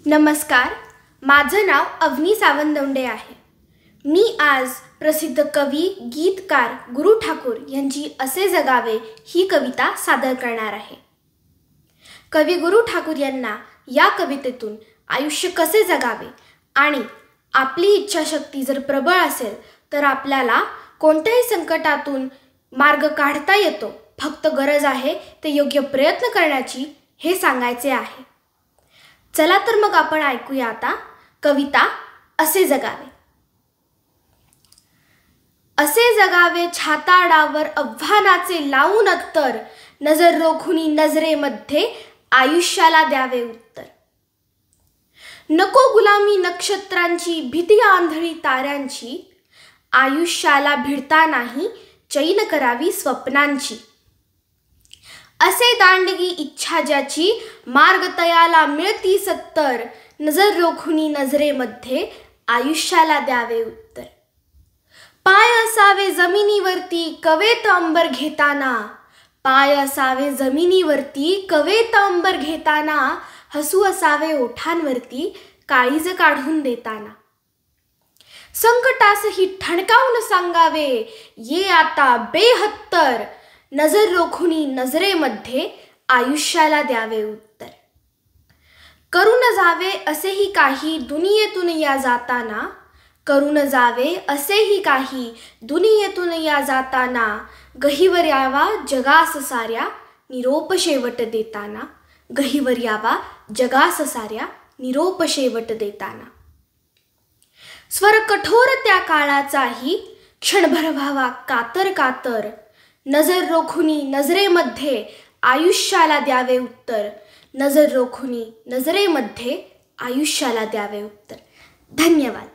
नमस्कार, माझं नाव अवनी सावंतदौंडे आहे। मी आज प्रसिद्ध कवी गीतकार गुरु ठाकूर यांची असे जगावे ही कविता सादर करणार आहे। कवी गुरु ठाकूर यांना या कवितेतून आयुष्य कसे जगावे आणि आपली इच्छाशक्ती जर प्रबळ असेल तर आपल्याला कोणत्याही संकटातून मार्ग काढता येतो, फक्त गरज आहे ते योग्य प्रयत्न करण्याची हे सांगायचे आहे। चला तर मग आपण ऐकूया आता कविता असे जगावे। असे जगावे छाताडावर आव्हानाचे लावून अत्तर, नजर रोखुनी नजरेमध्ये आयुष्याला द्यावे उत्तर। नको गुलामी नक्षत्रांची, भीती आंधळी ताऱ्यांची, आयुष्याला भिडता नाही चैन करावी स्वप्नांची। असे दांडगी इच्छा ज्याची, मार्ग तयाला मिळती सत्तर, नजर रोखुनी नजरेमध्ये आयुष्याला द्यावे उत्तर। पाय असावे जमिनीवरती कवेत अंबर घेताना, पाय असावे जमिनीवरती कवेत अंबर घेताना, हसू असावे ओठांवरती काळीज काढून देताना। संकटासही ठणकावून सांगावे ये आता बेहत्तर, नजर रोखुनी नजरेमध्ये आयुष्याला द्यावे उत्तर। करून जावे असेही काही दुनियेतून या जाताना, करून जावे असेही काही दुनियेतून या जाताना, गहिवर यावा जगास साऱ्या निरोप शेवट देताना, गहिवर यावा जगास साऱ्या निरोप शेवट देताना। स्वर कठोर त्या काळाचाही क्षणभर व्हावा कातर कातर, नजर रोखुनी नजरेमध्ये आयुष्याला द्यावे उत्तर, नजर रोखुनी नजरेमध्ये आयुष्याला द्यावे उत्तर। धन्यवाद।